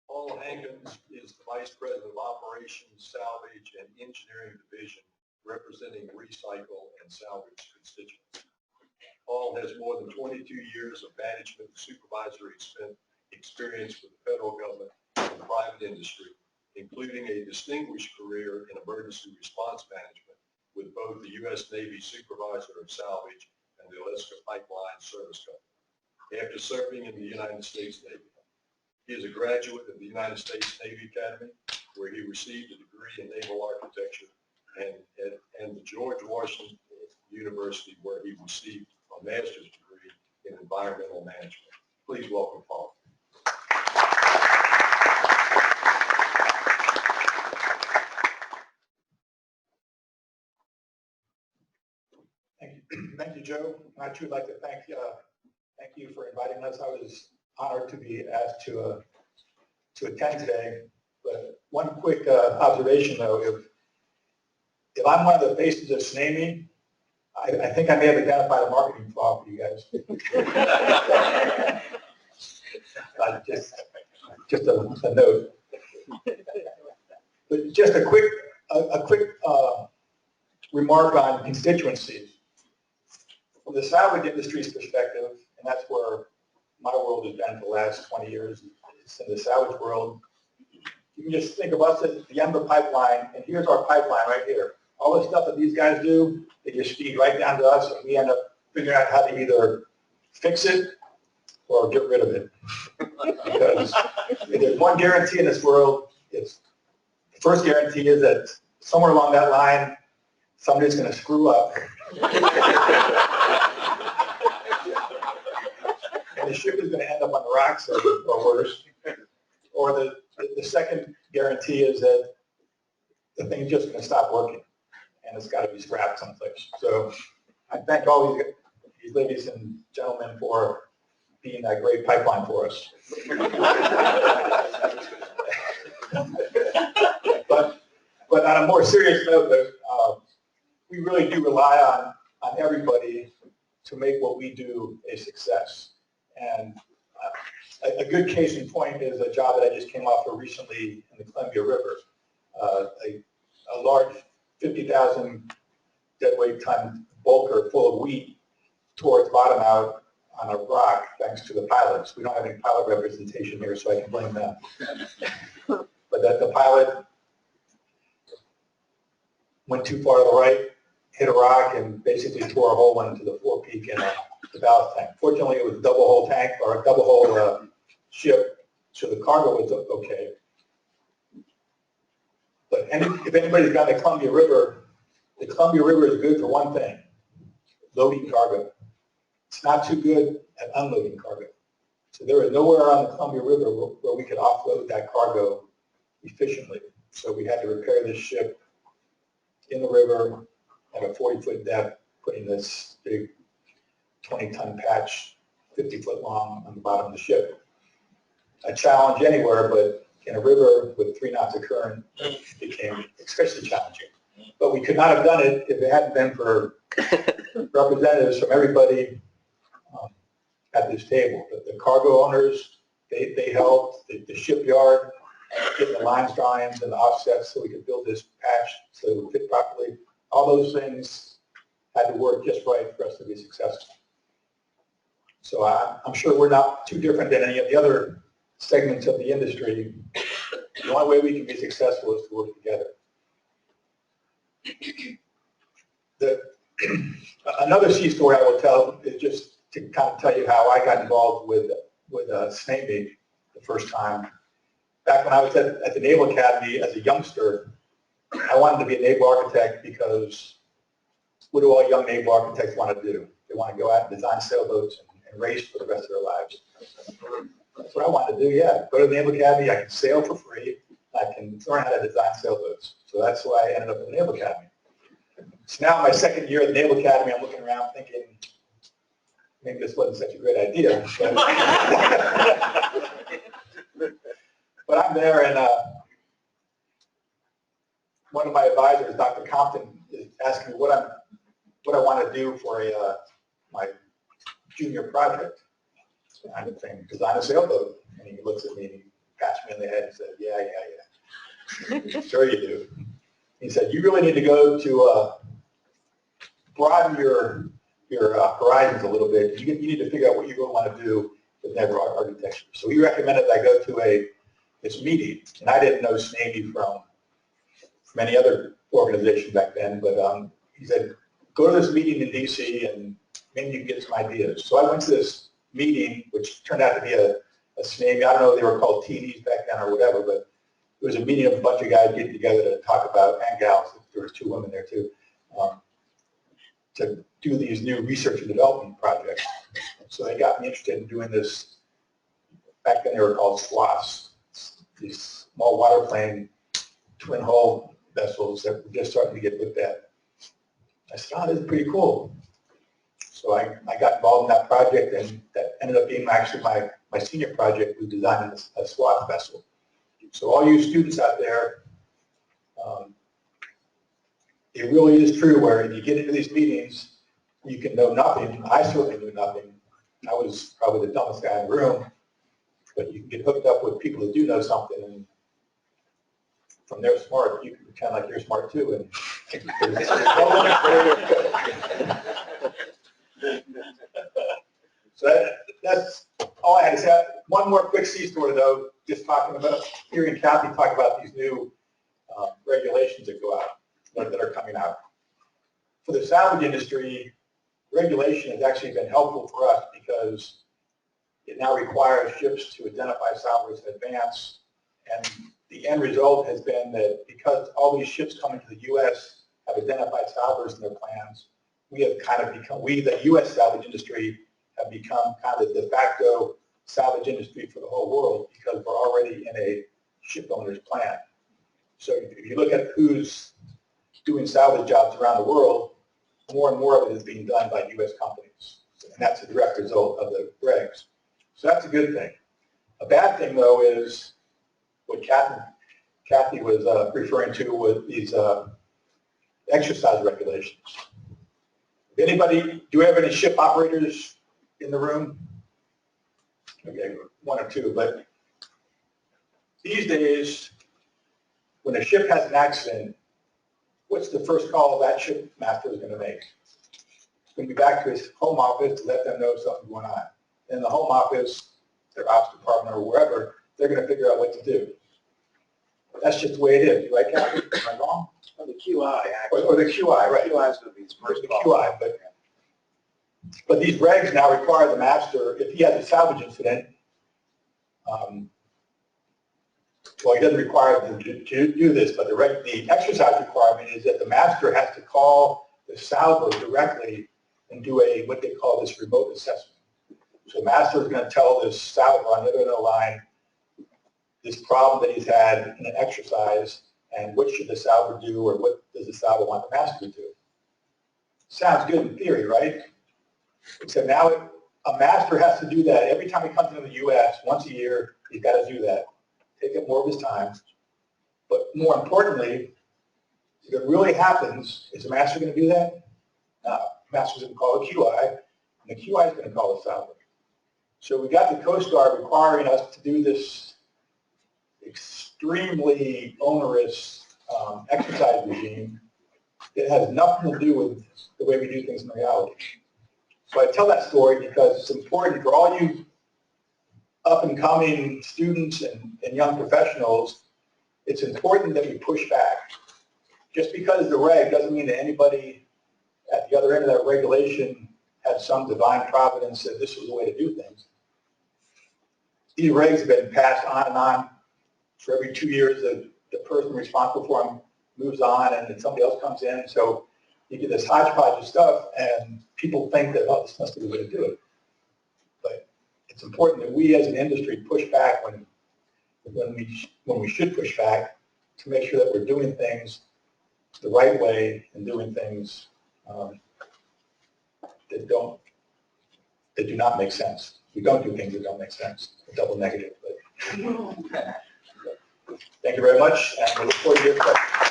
Paul Hankins is the Vice President of Operations, Salvage, and Engineering Division, representing recycle and salvage constituents. Paul has more than 22 years of management and supervisory experience with the federal government and private industry, including a distinguished career in emergency response management with both the U.S. Navy Supervisor of Salvage and the Alaska Pipeline Service Company. After serving in the United States Navy, he is a graduate of the United States Navy Academy, where he received a degree in naval architecture, and the George Washington University, where he received a master's degree in environmental management. Please welcome Paul. Thank you, Joe. I'd truly like to thank you for inviting us. I was honored to be asked to attend today. But one quick observation, though, if I'm one of the faces of SNAME, I think I may have identified a marketing flaw for you guys. just a note. But just a quick remark on constituencies. From the salvage industry's perspective, and that's where my world has been for the last 20 years, it's in the salvage world. You can just think of us at the end of the pipeline, and here's our pipeline right here. All the stuff that these guys do, they just feed right down to us, and we end up figuring out how to either fix it or get rid of it. Because if there's one guarantee in this world, the first guarantee is that somewhere along that line, somebody's going to screw up. And the ship is going to end up on the rocks or worse. Or the second guarantee is that the thing's just going to stop working, and it's got to be scrapped someplace. So I thank all these ladies and gentlemen for being that great pipeline for us. But on a more serious note, we really do rely on everybody to make what we do a success. And a good case in point is a job that I just came off of recently in the Columbia River. A large 50,000 deadweight ton bulker full of wheat tore its bottom out on a rock thanks to the pilots. We don't have any pilot representation here, so I can blame them. But that the pilot went too far to the right, hit a rock, and basically tore a hole into the forepeak in the ballast tank. Fortunately, it was a double hull tank, or a double hull ship, so the cargo was okay. But if anybody's gone to the Columbia River is good for one thing: loading cargo. It's not too good at unloading cargo. So there is nowhere on the Columbia River where we could offload that cargo efficiently. So we had to repair this ship in the river at a 40-foot depth, putting this big 20-ton patch, 50-foot long, on the bottom of the ship. A challenge anywhere, but in a river with 3 knots of current, it became especially challenging. But we could not have done it if it hadn't been for representatives from everybody at this table. The cargo owners, they helped, the shipyard, getting the lines drawings and the offsets so we could build this patch so it would fit properly. All those things had to work just right for us to be successful. So I'm sure we're not too different than any of the other segments of the industry. The only way we can be successful is to work together. Another sea story I will tell is just to kind of tell you how I got involved with SNAME the first time. Back when I was at the Naval Academy as a youngster, I wanted to be a naval architect because what do all young naval architects want to do? They want to go out and design sailboats and race for the rest of their lives. That's what I wanted to do, yeah. Go to the Naval Academy, I can sail for free, I can learn how to design sailboats. So that's why I ended up at the Naval Academy. So now my second year at the Naval Academy, I'm looking around thinking, maybe this wasn't such a great idea. But I'm there, and one of my advisors, Dr. Compton, is asking me what I want to do for my junior project. And I'm saying, design a sailboat. And he looks at me and he pats me on the head and said, yeah. Sure you do. He said, you really need to go to broaden your horizons a little bit. You need to figure out what you really want to do with network architecture. So he recommended I go to this meeting, and I didn't know SNAME from any other organization back then, but he said, go to this meeting in DC and maybe you can get some ideas. So I went to this meeting, which turned out to be a SNAME. I don't know if they were called TDs back then or whatever, but it was a meeting of a bunch of guys getting together to talk about, and gals, there were 2 women there too, to do these new research and development projects. So they got me interested in doing this. Back then they were called SWAFs, these small waterplane twin hull vessels that were just starting to get looked at. I said, oh, this is pretty cool. So I got involved in that project, and that ended up being actually my senior project, was designing a SWAF vessel. So all you students out there, it really is true where if you get into these meetings, you can know nothing. I certainly knew nothing. I was probably the dumbest guy in the room, but you can get hooked up with people that do know something, and from their smart, you can pretend like you're smart too. And so that's all I had to say. One more quick C story though, just talking about, hearing Kathy talk about these new regulations that go out, that are coming out. For the salvage industry, regulation has actually been helpful for us because it now requires ships to identify salvors in advance, and the end result has been that because all these ships coming to the U.S. have identified salvors in their plans, we have kind of become, the U.S. salvage industry have become kind of the de facto salvage industry for the whole world because we're already in a ship owner's plan. So if you look at who's doing salvage jobs around the world, more and more of it is being done by U.S. companies. And that's a direct result of the regs. So that's a good thing. A bad thing, though, is what Kathy was referring to with these exercise regulations. Anybody, do we have any ship operators in the room? Okay, 1 or 2, but these days, when a ship has an accident, what's the first call that ship master is going to make? He's going to be back to his home office to let them know something's going on. In the home office, their ops department or wherever, they're going to figure out what to do. That's just the way it is, right, Kathy? Am I wrong? Or the QI, actually. Or the QI, right. The QI is going to be his first the call. QI, but these regs now require the master, if he has a salvage incident, well, he doesn't require them to do this, but the exercise requirement is that the master has to call the salvor directly and do what they call this remote assessment. So the master is going to tell this salvor on the other end of the line this problem that he's had in an exercise, and what should the salvor do, or what does the salvor want the master to do? Sounds good in theory, right? Except now a master has to do that every time he comes into the U.S. once a year. He's got to do that. Take up more of his time. But more importantly, if it really happens, is the master going to do that? No. The master's going to call a QI, and the QI is going to call a salvor. So we got the Coast Guard requiring us to do this extremely onerous exercise regime that has nothing to do with the way we do things in reality. So I tell that story because it's important for all you up-and-coming students and young professionals. It's important that we push back. Just because the reg doesn't mean that anybody at the other end of that regulation had some divine providence that this was the way to do things. These regs have been passed on and on. For every 2 years, the person responsible for them moves on, and then somebody else comes in. So you get this hodgepodge of stuff, and people think that, oh, this must be the way to do it. But it's important that we as an industry push back when we should push back, to make sure that we're doing things the right way and doing things that do not make sense. We don't do things that don't make sense. A double negative. But thank you very much, and we look forward to your questions.